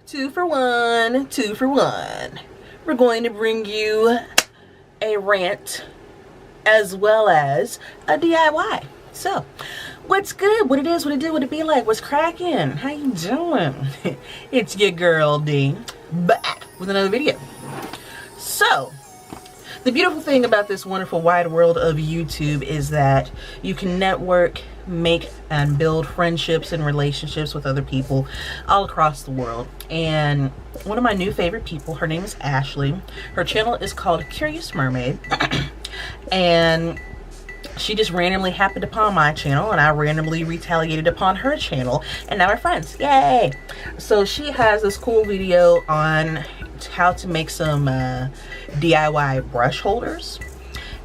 Two for one, two for one. We're going to bring you a rant as well as a DIY. So, what's good? What it is, what it do, what it be like, what's cracking? How you doing? It's your girl D back with another video. So, the beautiful thing about this wonderful wide world of YouTube is that you can network, make and build friendships and relationships with other people all across the world. And one of my new favorite people, her name is Ashley. Her channel is called Curious Mermaid. And she just randomly happened upon my channel, and I randomly retaliated upon her channel, and now we're friends. Yay! So she has this cool video on how to make some DIY brush holders.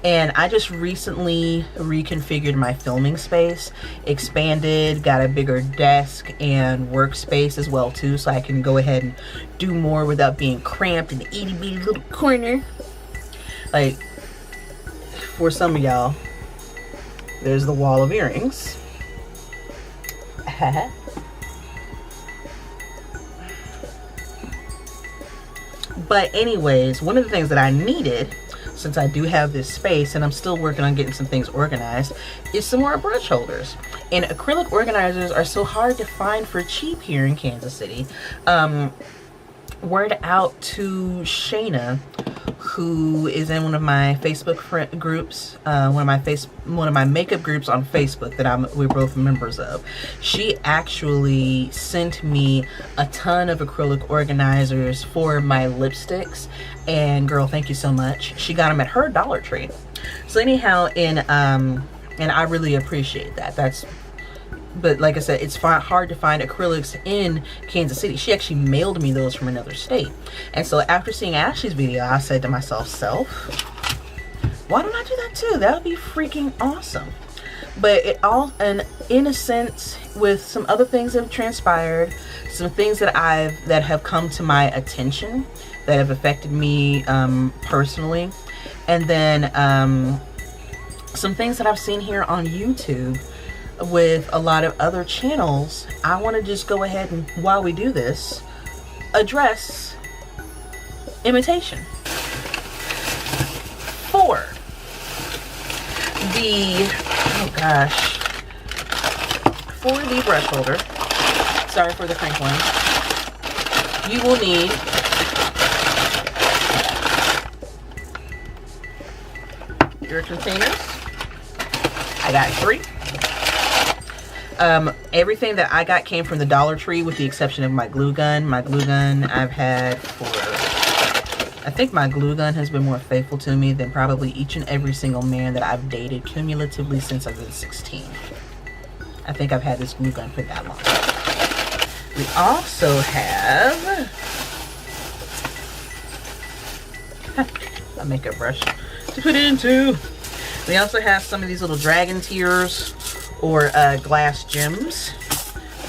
And I just recently reconfigured my filming space, expanded, got a bigger desk and workspace as well too, so I can go ahead and do more without being cramped in the itty bitty little corner. Like, for some of y'all, there's the wall of earrings. But anyways, one of the things that I needed, since I do have this space and I'm still working on getting some things organized, is some more brush holders. And acrylic organizers are so hard to find for cheap here in Kansas City. Word out to Shayna, who is in one of my Facebook groups, one of my makeup groups on Facebook that we're both members of. She actually sent me a ton of acrylic organizers for my lipsticks, and girl, thank you so much. She got them at her Dollar Tree. So anyhow, and I really appreciate that. But like I said, it's hard to find acrylics in Kansas City. She actually mailed me those from another state. And so after seeing Ashley's video, I said to myself, why don't I do that too? That would be freaking awesome. But it all, and in a sense, with some other things that have transpired, some things that have come to my attention that have affected me personally, and then some things that I've seen here on YouTube with a lot of other channels, I want to just go ahead and, while we do this, address imitation. For the brush holder, sorry for the crinkling, you will need your containers. I got 3. Everything that I got came from the Dollar Tree with the exception of my glue gun. My glue gun I've had for, I think my glue gun has been more faithful to me than probably each and every single man that I've dated cumulatively since I've been 16. I think I've had this glue gun for that long. We also have a makeup brush to put it into. We also have some of these little dragon tears or glass gems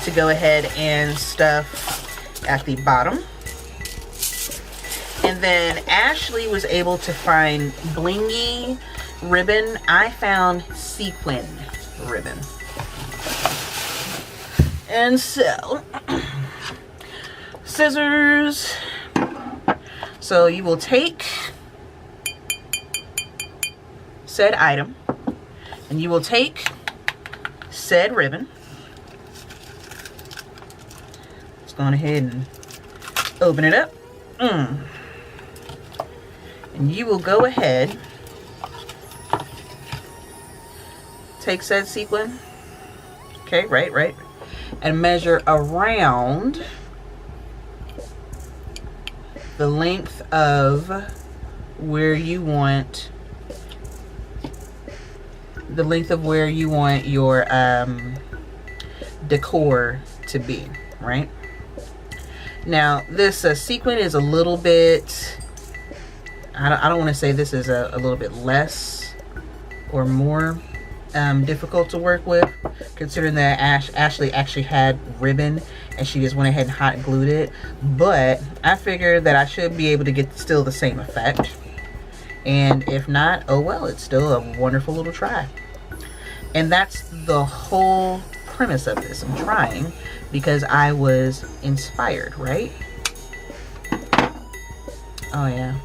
to go ahead and stuff at the bottom. And then Ashley was able to find blingy ribbon. I found sequin ribbon. And so, scissors. So you will take said item and you will take said ribbon. Let's go on ahead and open it up. And you will go ahead, take said sequin, okay, right, and measure around the length of where you want your decor to be, right? Now this sequin is a little bit, I don't want to say this is a little bit less or more difficult to work with, considering that Ashley actually had ribbon and she just went ahead and hot glued it. But I figured that I should be able to get still the same effect, and if not, oh well, it's still a wonderful little try. And that's the whole premise of this. I'm trying because I was inspired, right? Oh yeah.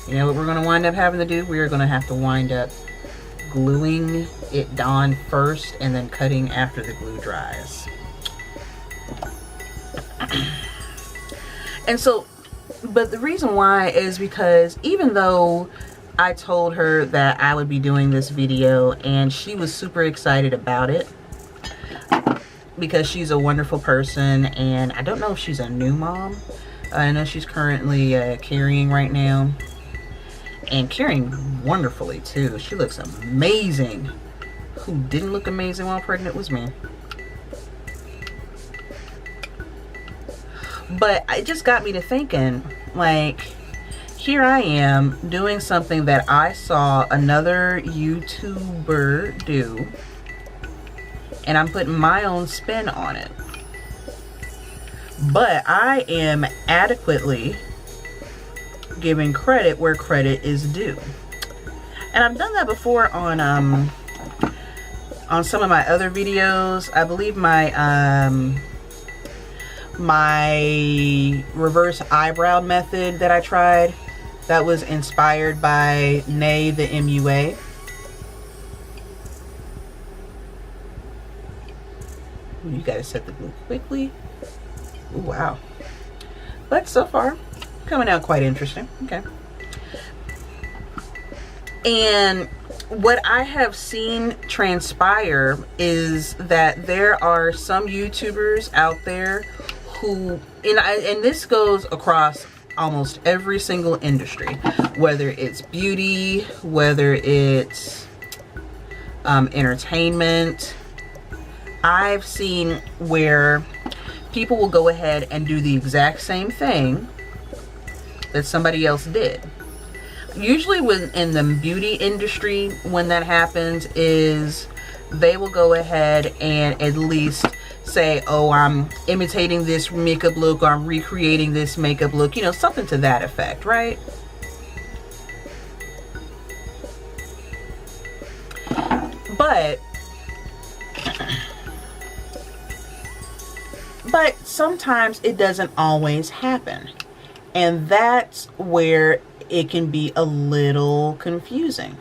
You know what we're going to wind up having to do? We are going to have to wind up gluing it on first and then cutting after the glue dries. And so, but the reason why is because even though I told her that I would be doing this video and she was super excited about it because she's a wonderful person, and I don't know if she's a new mom. I know she's currently carrying right now, and carrying wonderfully too. She looks amazing. Who didn't look amazing while pregnant was me. But it just got me to thinking, like, here I am doing something that I saw another YouTuber do, and I'm putting my own spin on it. But I am adequately giving credit where credit is due. And I've done that before on some of my other videos. I believe my my reverse eyebrow method that I tried, that was inspired by Nay the MUA. Ooh, you gotta set the glue quickly. Ooh, wow. But so far, coming out quite interesting. Okay. And what I have seen transpire is that there are some YouTubers out there who, and this goes across almost every single industry, whether it's beauty, whether it's entertainment. I've seen where people will go ahead and do the exact same thing that somebody else did. Usually in the beauty industry, when that happens, is they will go ahead and at least say, oh, I'm imitating this makeup look, or I'm recreating this makeup look, you know, something to that effect, right? But sometimes it doesn't always happen. And that's where it can be a little confusing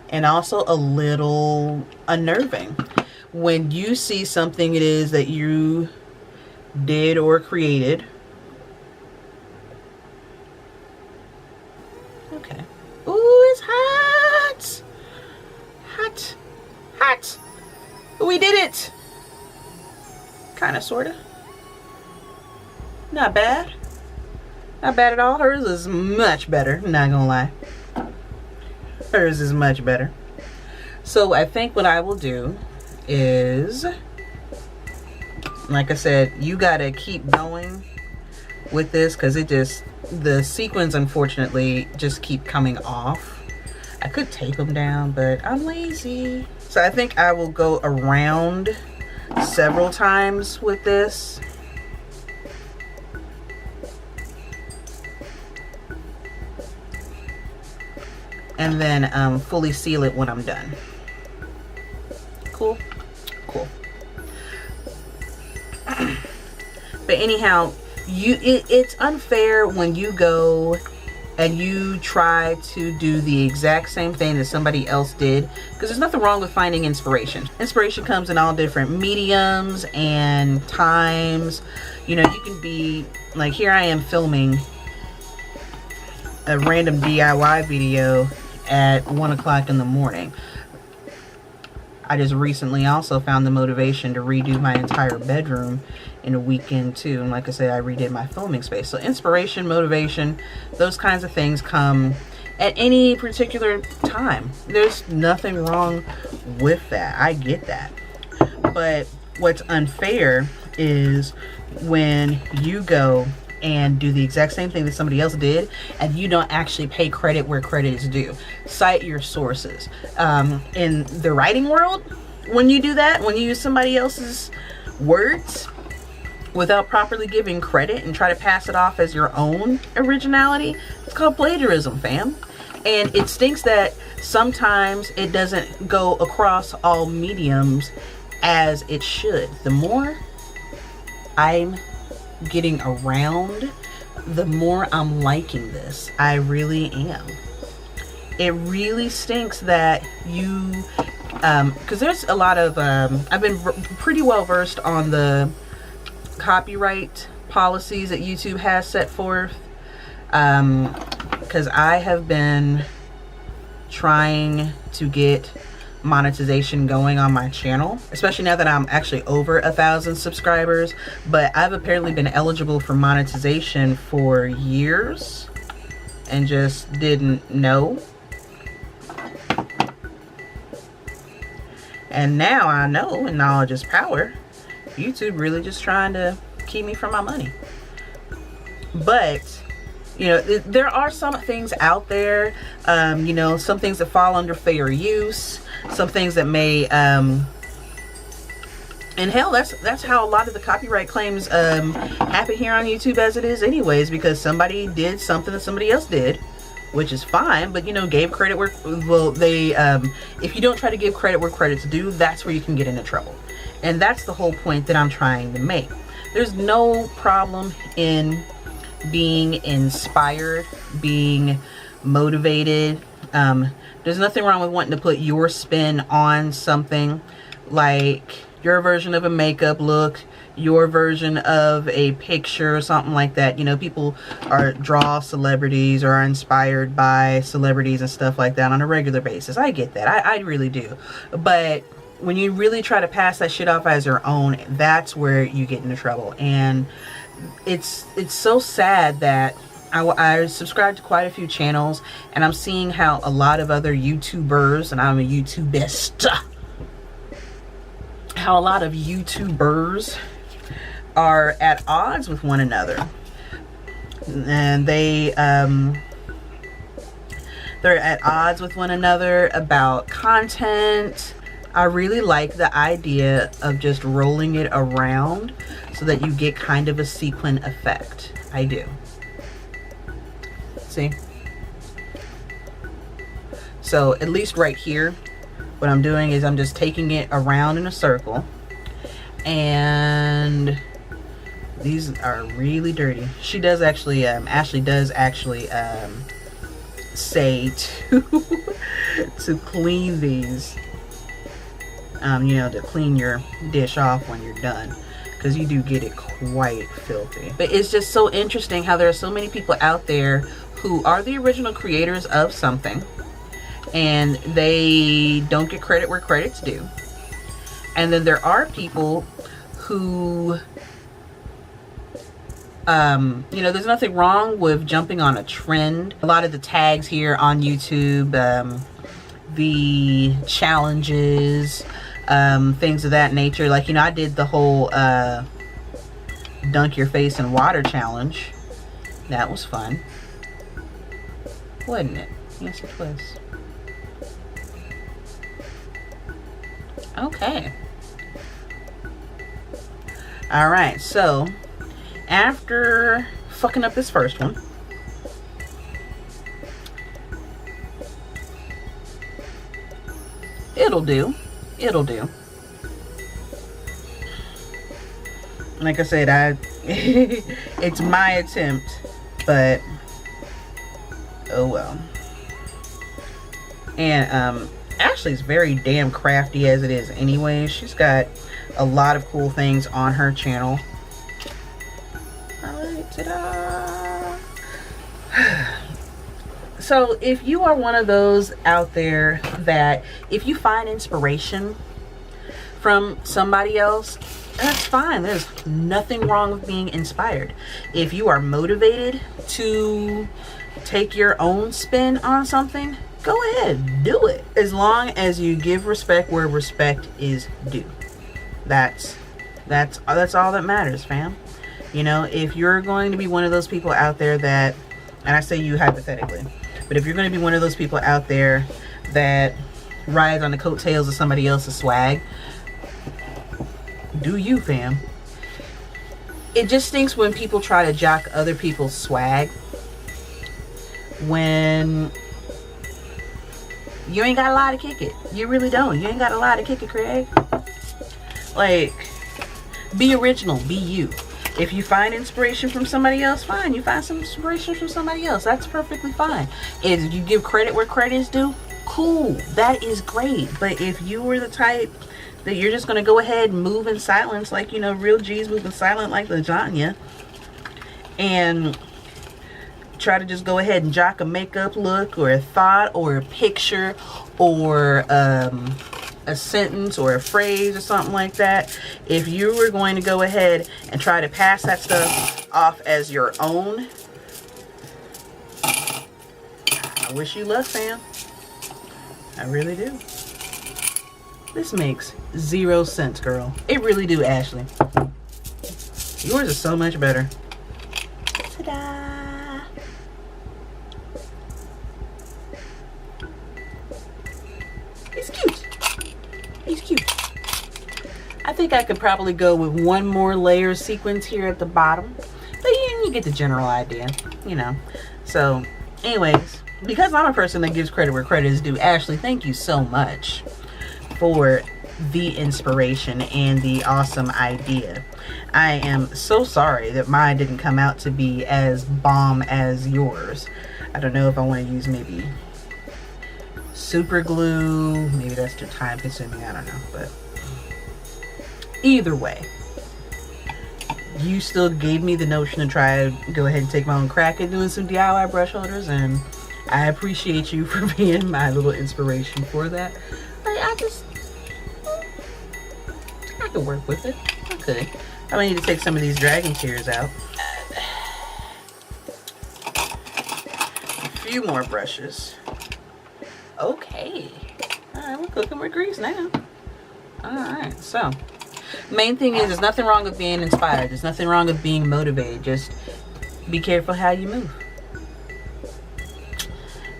and also a little unnerving when you see something it is that you did or created. Okay. Ooh, it's hot. Hot. Hot. We did it. Kind of, sort of. Not bad. Not bad at all. Hers is much better. Not gonna lie. Hers is much better. So I think what I will do is, like I said, you gotta keep going with this because it just, the sequins unfortunately just keep coming off. I could tape them down, but I'm lazy. So I think I will go around several times with this. And then fully seal it when I'm done. Cool? Cool. But anyhow, it's unfair when you go and you try to do the exact same thing that somebody else did, because there's nothing wrong with finding inspiration. Inspiration comes in all different mediums and times. You know, you can be like, here I am filming a random DIY video at 1 o'clock in the morning. I just recently also found the motivation to redo my entire bedroom in a weekend too. And like I said, I redid my filming space. So inspiration, motivation, those kinds of things come at any particular time. There's nothing wrong with that. I get that. But what's unfair is when you go and do the exact same thing that somebody else did and you don't actually pay credit where credit is due. Cite your sources. In the writing world, when you do that, when you use somebody else's words without properly giving credit and try to pass it off as your own originality, it's called plagiarism, fam. And it stinks that sometimes it doesn't go across all mediums as it should. The more I'm getting around, the more I'm liking this. I really am. It really stinks that you, because there's a lot of, I've been pretty well versed on the copyright policies that YouTube has set forth, because I have been trying to get monetization going on my channel, especially now that I'm actually over 1,000 subscribers. But I've apparently been eligible for monetization for years and just didn't know. And now I know, and knowledge is power. YouTube really just trying to keep me from my money. But you know, there are some things out there, you know, some things that fall under fair use, some things that may, and hell, that's how a lot of the copyright claims happen here on YouTube as it is anyways, because somebody did something that somebody else did, which is fine, but you know, gave credit where, well, they, if you don't try to give credit where credit's due, that's where you can get into trouble. And that's the whole point that I'm trying to make. There's no problem in being inspired, being motivated. There's nothing wrong with wanting to put your spin on something, like your version of a makeup look, your version of a picture or something like that. You know, people draw celebrities or are inspired by celebrities and stuff like that on a regular basis. I get that. I really do. But when you really try to pass that shit off as your own, that's where you get into trouble. And it's so sad that I subscribe to quite a few channels, and I'm seeing how a lot of other YouTubers, and I'm a YouTubist, how a lot of YouTubers are at odds with one another. And they're at odds with one another about content. I really like the idea of just rolling it around so that you get kind of a sequin effect. I do. See? So at least right here, what I'm doing is I'm just taking it around in a circle. And these are really dirty. She does actually, Ashley does actually say to clean these. You know, to clean your dish off when you're done, because you do get it quite filthy. But it's just so interesting how there are so many people out there who are the original creators of something, and they don't get credit where credit's due. And then there are people who, you know, there's nothing wrong with jumping on a trend. A lot of the tags here on YouTube, the challenges, things of that nature. Like, you know, I did the whole dunk your face in water challenge. That was fun, wasn't it? Yes, it was. Okay. Alright, so after fucking up this first one, it'll do. It'll do. Like I said, it's my attempt, but oh well. And Ashley's very damn crafty as it is anyway. She's got a lot of cool things on her channel. Alright, ta-da! So if you are one of those out there that if you find inspiration from somebody else, that's fine. There's nothing wrong with being inspired. If you are motivated to take your own spin on something, go ahead, do it. As long as you give respect where respect is due. That's all that matters, fam. You know, if you're going to be one of those people out there that, and I say you hypothetically, but if you're going to be one of those people out there that rides on the coattails of somebody else's swag, do you, fam. It just stinks when people try to jock other people's swag when you ain't got a lot to kick it. You really don't. You ain't got a lot to kick it, Craig. Like, be original. Be you. If you find inspiration from somebody else, fine. You find some inspiration from somebody else. That's perfectly fine. If you give credit where credit is due, cool. That is great. But if you were the type that you're just going to go ahead and move in silence, like, you know, real G's moving silent like LaJohnia, and try to just go ahead and jock a makeup look or a thought or a picture or a sentence or a phrase or something like that, if you were going to go ahead and try to pass that stuff off as your own, I wish you luck, fam. I really do. This makes 0 sense, girl. It really do, Ashley. Yours is so much better. Ta-da! He's cute. He's cute. I think I could probably go with one more layer sequence here at the bottom. But you get the general idea, you know. So, anyways, because I'm a person that gives credit where credit is due, Ashley, thank you so much for the inspiration and the awesome idea. I am so sorry that mine didn't come out to be as bomb as yours. I don't know if I want to use maybe super glue. Maybe that's too time consuming. I don't know. But either way, you still gave me the notion to try to go ahead and take my own crack at doing some DIY brush holders, and I appreciate you for being my little inspiration for that. I could work with it. I could. I might need to take some of these dragon tears out. A few more brushes. Okay. Alright, we're cooking with grease now. Alright, so main thing is there's nothing wrong with being inspired. There's nothing wrong with being motivated. Just be careful how you move.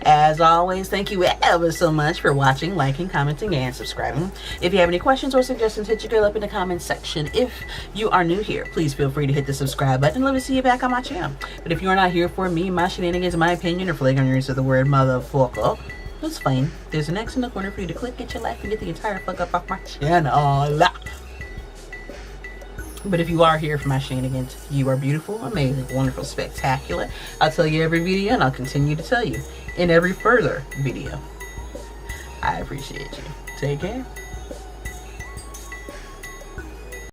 As always, thank you ever so much for watching, liking, commenting, and subscribing. If you have any questions or suggestions, hit your girl up in the comments section. If you are new here, please feel free to hit the subscribe button. Let me see you back on my channel. But if you are not here for me, my shenanigans, my opinion, or flagrant use of the word motherfucker, that's fine. There's an X in the corner for you to click, get your life, and get the entire fuck up off my channel. But if you are here for my shenanigans, you are beautiful, amazing, wonderful, spectacular. I'll tell you every video, and I'll continue to tell you in every further video. I appreciate you. Take care.